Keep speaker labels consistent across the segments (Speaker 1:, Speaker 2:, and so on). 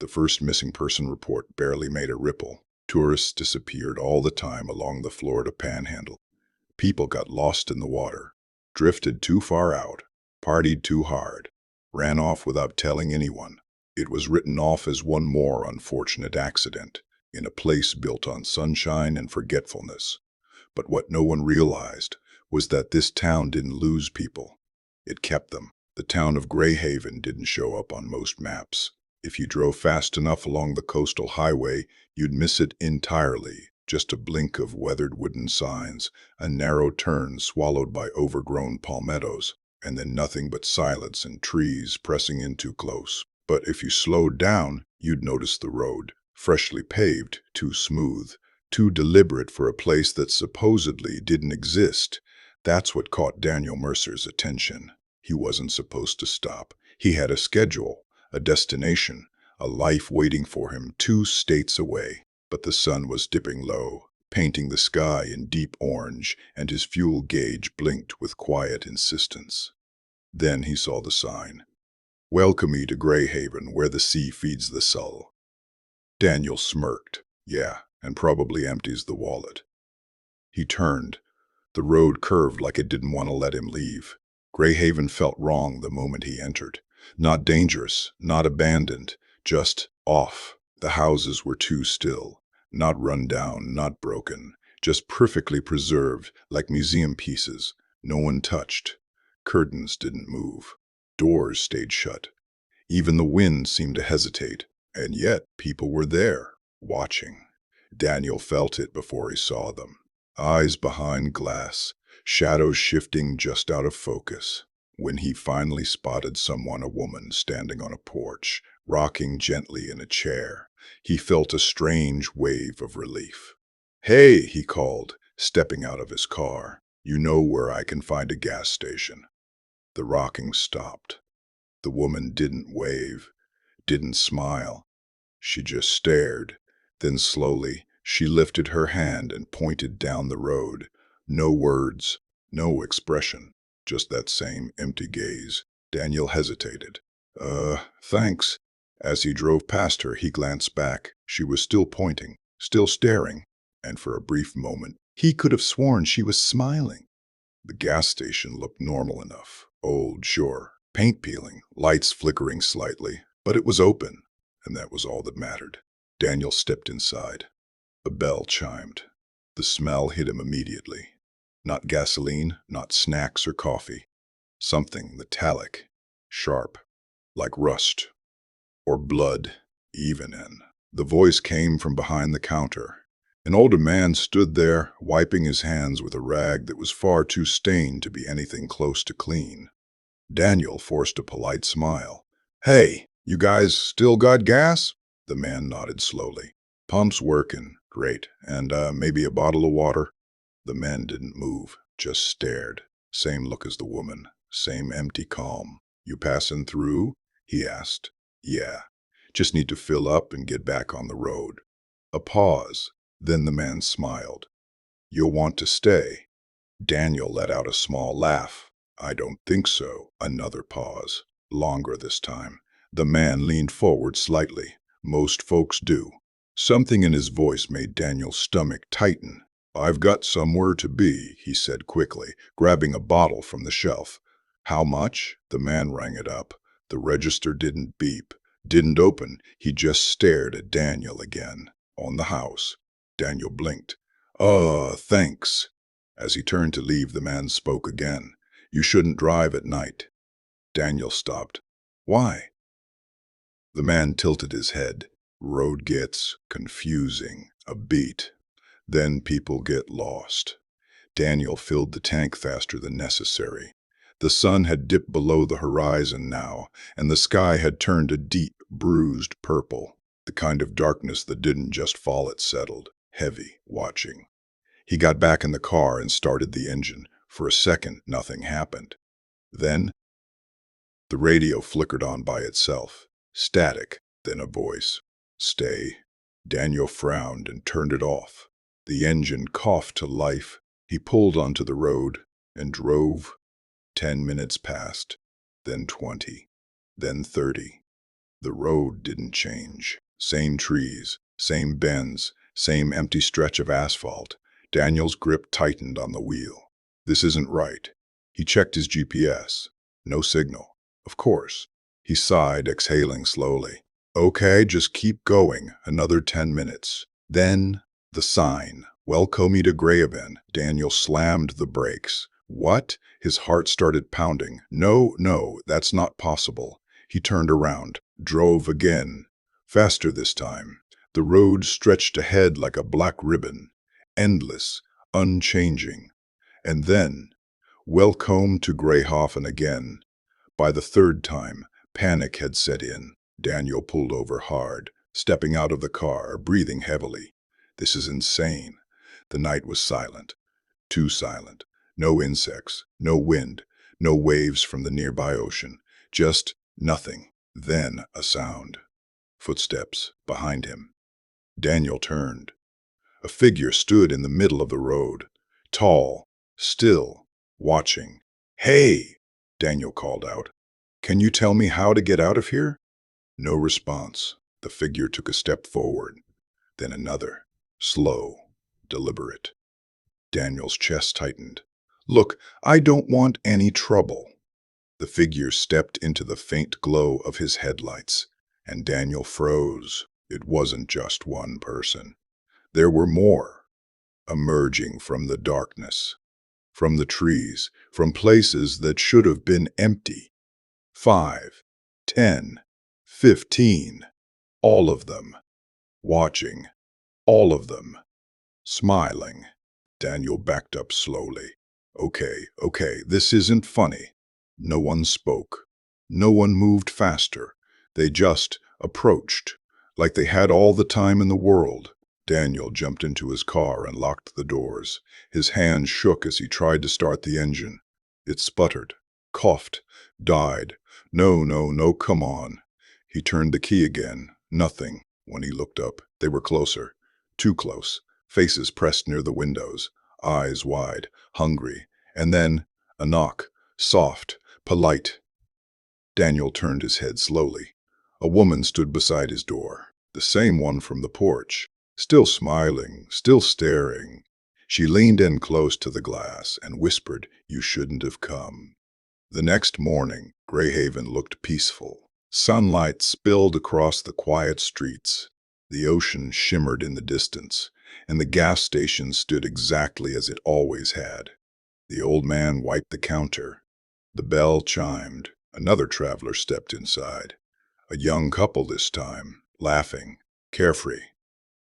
Speaker 1: The first missing person report barely made a ripple. Tourists disappeared all the time along the Florida Panhandle. People got lost in the water, drifted too far out, partied too hard, ran off without telling anyone. It was written off as one more unfortunate accident in a place built on sunshine and forgetfulness. But what no one realized was that this town didn't lose people. It kept them. The town of Grayhaven didn't show up on most maps. If you drove fast enough along the coastal highway, you'd miss it entirely. Just a blink of weathered wooden signs, a narrow turn swallowed by overgrown palmettos, and then nothing but silence and trees pressing in too close. But if you slowed down, you'd notice the road, freshly paved, too smooth, too deliberate for a place that supposedly didn't exist. That's what caught Daniel Mercer's attention. He wasn't supposed to stop. He had a schedule, a destination, a life waiting for him 2 states away. But the sun was dipping low, painting the sky in deep orange, and his fuel gauge blinked with quiet insistence. Then he saw the sign. "Welcome me to Grayhaven, where the sea feeds the soul." Daniel smirked. Yeah, and probably empties the wallet. He turned. The road curved like it didn't want to let him leave. Grayhaven felt wrong the moment he entered. Not dangerous, not abandoned, just off. The houses were too still, not run down, not broken, just perfectly preserved, like museum pieces. No one touched. Curtains didn't move. Doors stayed shut. Even the wind seemed to hesitate. And yet people were there, watching. Daniel felt it before he saw them. Eyes behind glass, shadows shifting just out of focus. When he finally spotted someone, a woman, standing on a porch, rocking gently in a chair, he felt a strange wave of relief. "Hey," he called, stepping out of his car. "You know where I can find a gas station?" The rocking stopped. The woman didn't wave, didn't smile. She just stared. Then slowly, she lifted her hand and pointed down the road. No words, no expression, just that same empty gaze. Daniel hesitated. Thanks." As he drove past her, he glanced back. She was still pointing, still staring, and for a brief moment, he could have sworn she was smiling. The gas station looked normal enough. Old, sure, paint peeling, lights flickering slightly, but it was open, and that was all that mattered. Daniel stepped inside. A bell chimed. The smell hit him immediately. Not gasoline, not snacks or coffee. Something metallic, sharp, like rust, or blood, even in. The voice came from behind the counter. An older man stood there, wiping his hands with a rag that was far too stained to be anything close to clean. Daniel forced a polite smile. "Hey, you guys still got gas?" The man nodded slowly. "Pump's working. Great. And maybe a bottle of water?" The man didn't move, just stared. Same look as the woman, same empty calm. "You passing through?" he asked. "Yeah. Just need to fill up and get back on the road." A pause. Then the man smiled. "You'll want to stay." Daniel let out a small laugh. "I don't think so." Another pause. Longer this time. The man leaned forward slightly. "Most folks do." Something in his voice made Daniel's stomach tighten. "I've got somewhere to be," he said quickly, grabbing a bottle from the shelf. "How much?" The man rang it up. The register didn't beep, didn't open. He just stared at Daniel again. "On the house." Daniel blinked. Thanks." As he turned to leave, the man spoke again. "You shouldn't drive at night." Daniel stopped. "Why?" The man tilted his head. "Road gets confusing. A beat. Then people get lost." Daniel filled the tank faster than necessary. The sun had dipped below the horizon now, and the sky had turned a deep, bruised purple. The kind of darkness that didn't just fall, it settled, heavy, watching. He got back in the car and started the engine. For a second, nothing happened. Then, the radio flickered on by itself. Static, then a voice. "Stay." Daniel frowned and turned it off. The engine coughed to life. He pulled onto the road and drove. 10 minutes passed, then 20, then 30. The road didn't change. Same trees, same bends, same empty stretch of asphalt. Daniel's grip tightened on the wheel. This isn't right. He checked his GPS. No signal. Of course. He sighed, exhaling slowly. Okay, just keep going. Another 10 minutes. Then, the sign. Welcome to Grayhaven. Daniel slammed the brakes. What? His heart started pounding. No, no, that's not possible. He turned around, drove again. Faster this time. The road stretched ahead like a black ribbon. Endless, unchanging. And then, welcome to Grayhaven again. By the third time, panic had set in. Daniel pulled over hard, stepping out of the car, breathing heavily. This is insane. The night was silent. Too silent. No insects, no wind, no waves from the nearby ocean. Just nothing. Then a sound. Footsteps behind him. Daniel turned. A figure stood in the middle of the road. Tall, still, watching. "Hey!" Daniel called out. "Can you tell me how to get out of here?" No response. The figure took a step forward, then another. Slow, deliberate. Daniel's chest tightened. "Look, I don't want any trouble." The figure stepped into the faint glow of his headlights, and Daniel froze. It wasn't just one person. There were more, emerging from the darkness, from the trees, from places that should have been empty. 5, 10, 15, all of them, watching, all of them, smiling. Daniel backed up slowly. Okay, this isn't funny. No one spoke. No one moved faster. They just approached, like they had all the time in the world. Daniel jumped into his car and locked the doors. His hand shook as he tried to start the engine. It sputtered, coughed, died. No, come on. He turned the key again. Nothing. When he looked up, they were closer. Too close. Faces pressed near the windows. Eyes wide, hungry. And then, a knock. Soft, polite. Daniel turned his head slowly. A woman stood beside his door. The same one from the porch. Still smiling, still staring. She leaned in close to the glass and whispered, "You shouldn't have come." The next morning, Grayhaven looked peaceful. Sunlight spilled across the quiet streets. The ocean shimmered in the distance, and the gas station stood exactly as it always had. The old man wiped the counter. The bell chimed. Another traveler stepped inside. A young couple this time, laughing, carefree.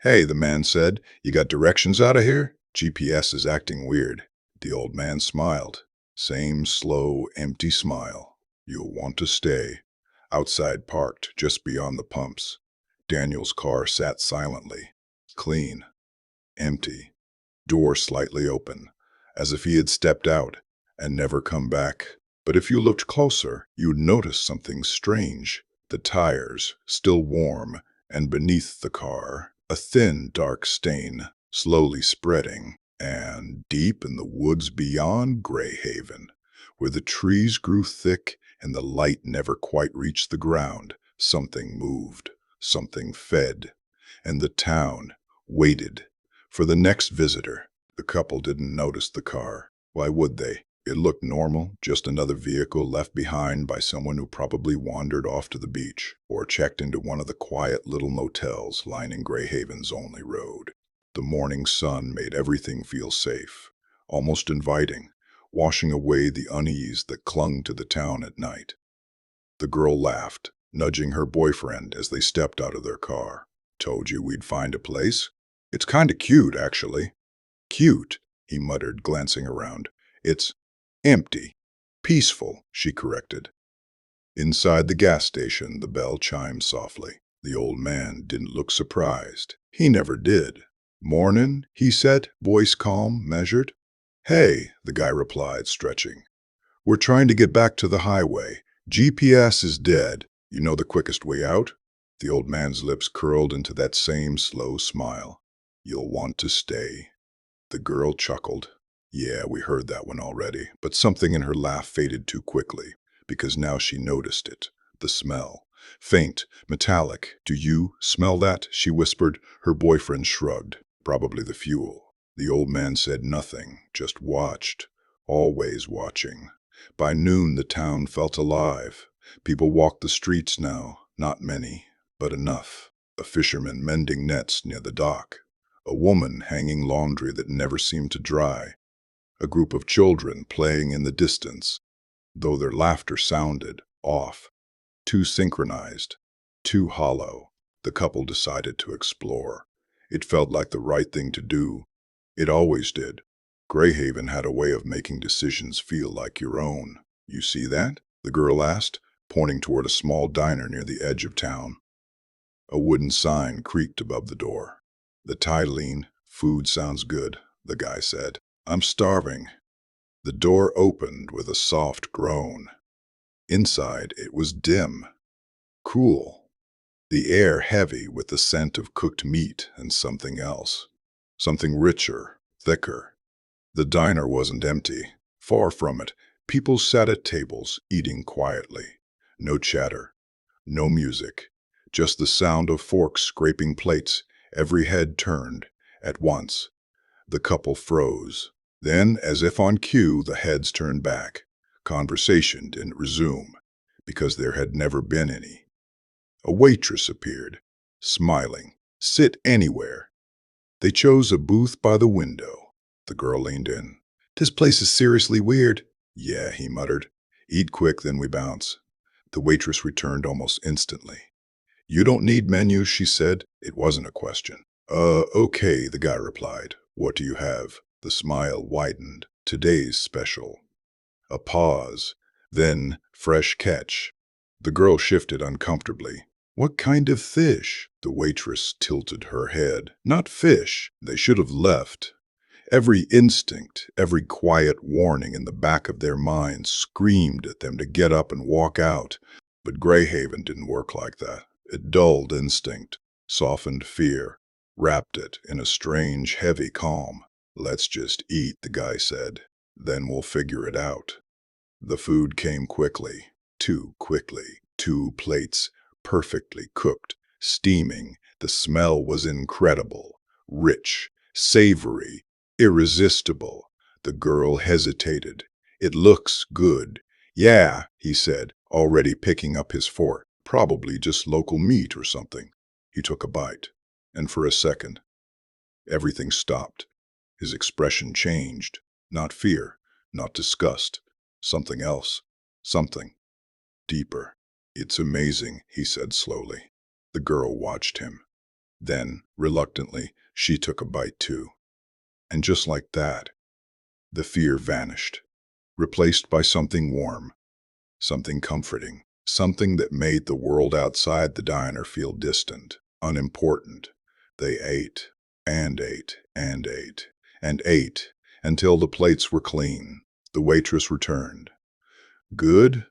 Speaker 1: "Hey," the man said, "you got directions out of here? GPS is acting weird." The old man smiled. Same slow, empty smile. "You'll want to stay." Outside parked, just beyond the pumps. Daniel's car sat silently. Clean. Empty. Door slightly open, as if he had stepped out and never come back. But if you looked closer, you'd notice something strange. The tires, still warm, and beneath the car, a thin, dark stain, slowly spreading. And deep in the woods beyond Grayhaven, where the trees grew thick and the light never quite reached the ground, something moved, something fed, and the town waited for the next visitor. The couple didn't notice the car. Why would they? It looked normal, just another vehicle left behind by someone who probably wandered off to the beach or checked into one of the quiet little motels lining Grayhaven's only road. The morning sun made everything feel safe, almost inviting, washing away the unease that clung to the town at night. The girl laughed, nudging her boyfriend as they stepped out of their car. "Told you we'd find a place? It's kinda cute, actually." "Cute," he muttered, glancing around. "It's empty. Peaceful," she corrected. Inside the gas station, the bell chimed softly. The old man didn't look surprised. He never did. "Mornin'," he said, voice calm, measured. "Hey," the guy replied, stretching. "We're trying to get back to the highway. GPS is dead. You know the quickest way out?" The old man's lips curled into that same slow smile. "You'll want to stay." The girl chuckled. "Yeah, we heard that one already." But something in her laugh faded too quickly, because now she noticed it. The smell. Faint, metallic. "Do you smell that?" she whispered. Her boyfriend shrugged. "Probably the fuel." The old man said nothing, just watched, always watching. By noon, the town felt alive. People walked the streets now, not many, but enough. A fisherman mending nets near the dock. A woman hanging laundry that never seemed to dry. A group of children playing in the distance, though their laughter sounded off, too synchronized, too hollow. The couple decided to explore. It felt like the right thing to do. It always did. Grayhaven had a way of making decisions feel like your own. "You see that?" the girl asked, pointing toward a small diner near the edge of town. A wooden sign creaked above the door. "The Tylene, food sounds good," the guy said. "I'm starving." The door opened with a soft groan. Inside, it was dim, cool, the air heavy with the scent of cooked meat and something else. Something richer, thicker. The diner wasn't empty. Far from it. People sat at tables, eating quietly. No chatter, no music, just the sound of forks scraping plates, every head turned. At once, the couple froze. Then, as if on cue, the heads turned back. Conversation didn't resume, because there had never been any. A waitress appeared, smiling. "Sit anywhere." They chose a booth by the window. The girl leaned in. "This place is seriously weird." "Yeah," he muttered. "Eat quick, then we bounce." The waitress returned almost instantly. "You don't need menus," she said. It wasn't a question. Okay," the guy replied. "What do you have?" The smile widened. "Today's special." A pause. Then, "Fresh catch." The girl shifted uncomfortably. "What kind of fish?" The waitress tilted her head. "Not fish. They should have left." Every instinct, every quiet warning in the back of their minds screamed at them to get up and walk out. But Grayhaven didn't work like that. It dulled instinct, softened fear, wrapped it in a strange, heavy calm. "Let's just eat," the guy said. "Then we'll figure it out." The food came quickly, too quickly. 2 plates, perfectly cooked, steaming. The smell was incredible, rich, savory, irresistible. The girl hesitated. "It looks good." "Yeah," he said, already picking up his fork. "Probably just local meat or something." He took a bite, and for a second, everything stopped. His expression changed. Not fear, not disgust. Something else. Something deeper. "It's amazing," he said slowly. The girl watched him. Then, reluctantly, she took a bite too. And just like that, the fear vanished, replaced by something warm, something comforting, something that made the world outside the diner feel distant, unimportant. They ate, and ate, and ate, and ate, until the plates were clean. The waitress returned. "Good?"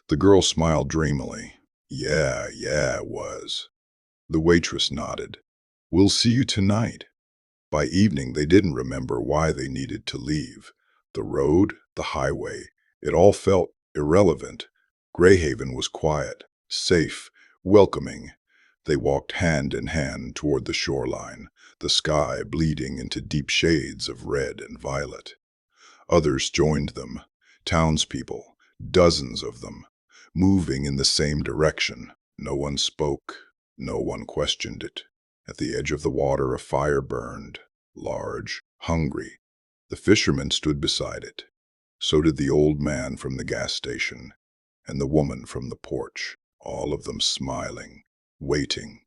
Speaker 1: The girl smiled dreamily. Yeah, it was." The waitress nodded. "We'll see you tonight." By evening, they didn't remember why they needed to leave. The road, the highway, it all felt irrelevant. Grayhaven was quiet, safe, welcoming. They walked hand in hand toward the shoreline, the sky bleeding into deep shades of red and violet. Others joined them, townspeople, dozens of them, moving in the same direction. No one spoke, no one questioned it. At the edge of the water a fire burned, large, hungry. The fisherman stood beside it. So did the old man from the gas station, and the woman from the porch, all of them smiling, waiting.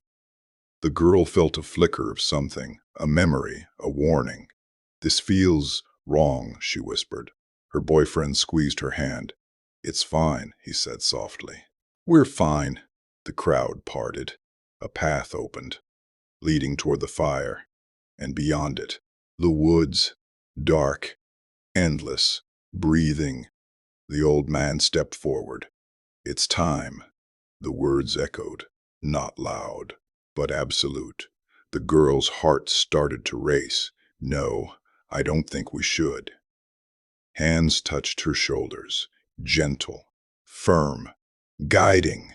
Speaker 1: The girl felt a flicker of something, a memory, a warning. "This feels wrong," she whispered. Her boyfriend squeezed her hand. "It's fine," he said softly. "We're fine." The crowd parted. A path opened, leading toward the fire, and beyond it, the woods, dark, endless, breathing. The old man stepped forward. "It's time." The words echoed, not loud, but absolute. The girl's heart started to race. "No, I don't think we should." Hands touched her shoulders, gentle, firm, guiding.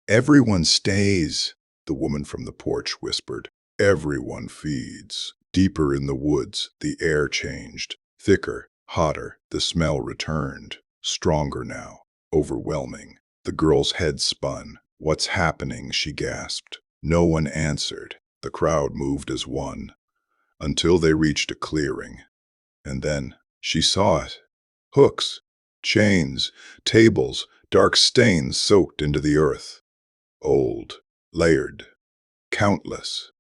Speaker 1: Everyone stays, the woman from the porch whispered. Everyone feeds. Deeper in the woods, the air changed. Thicker, hotter, the smell returned. Stronger now, overwhelming. The girl's head spun. What's happening? She gasped. No one answered. The crowd moved as one, until they reached a clearing. And then she saw it. Hooks, chains, tables, dark stains soaked into the earth. Old, layered, countless,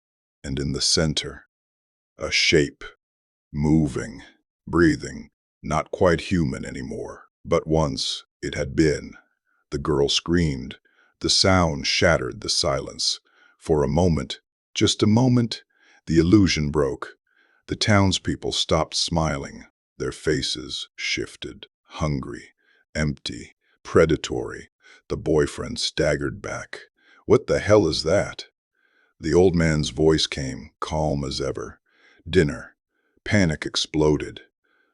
Speaker 1: and in the center, a shape, moving, breathing, not quite human anymore. But once it had been. The girl screamed. The sound shattered the silence. For a moment, just a moment, the illusion broke. The townspeople stopped smiling. Their faces shifted, hungry, empty, predatory. The boyfriend staggered back. What the hell is that? The old man's voice came, calm as ever. Dinner. Panic exploded.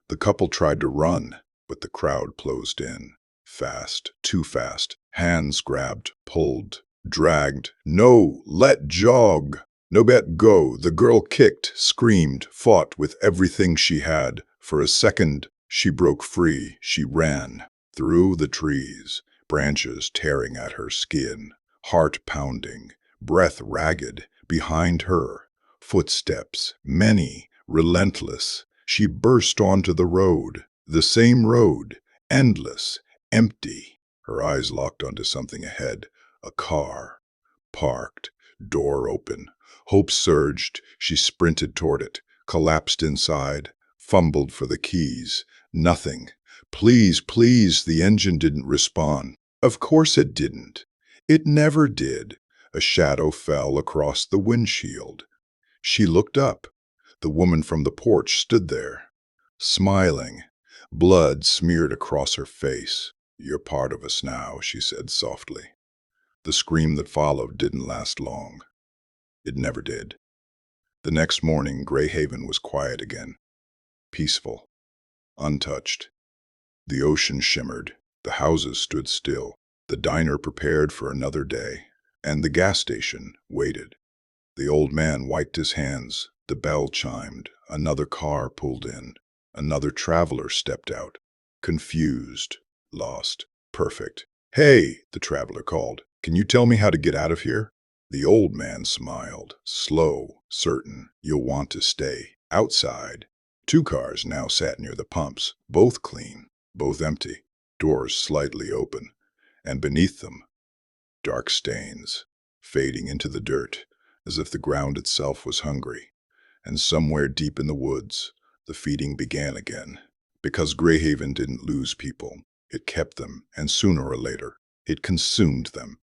Speaker 1: The couple tried to run, but the crowd closed in. Fast, too fast. Hands grabbed, pulled, dragged. No, let jog. No bet go. The girl kicked, screamed, fought with everything she had. For a second, she broke free. She ran through the trees, branches tearing at her skin, heart pounding, breath ragged. Behind her, footsteps, many, relentless. She burst onto the road, the same road, endless, empty. Her eyes locked onto something ahead, a car, parked, door open. Hope surged. She sprinted toward it, collapsed inside, fumbled for the keys. Nothing. Please, please, the engine didn't respond. Of course it didn't. It never did. A shadow fell across the windshield. She looked up. The woman from the porch stood there, smiling. Blood smeared across her face. "You're part of us now," she said softly. The scream that followed didn't last long. It never did. The next morning, Grayhaven was quiet again, peaceful, untouched. The ocean shimmered. The houses stood still. The diner prepared for another day, and the gas station waited. The old man wiped his hands. The bell chimed. Another car pulled in. Another traveler stepped out. Confused, lost, perfect. "Hey," the traveler called. "Can you tell me how to get out of here?" The old man smiled, slow, certain. "You'll want to stay outside." Two cars now sat near the pumps, both clean, both empty, doors slightly open, and beneath them, dark stains, fading into the dirt, as if the ground itself was hungry. And somewhere deep in the woods, the feeding began again. Because Grayhaven didn't lose people, it kept them, and sooner or later, it consumed them.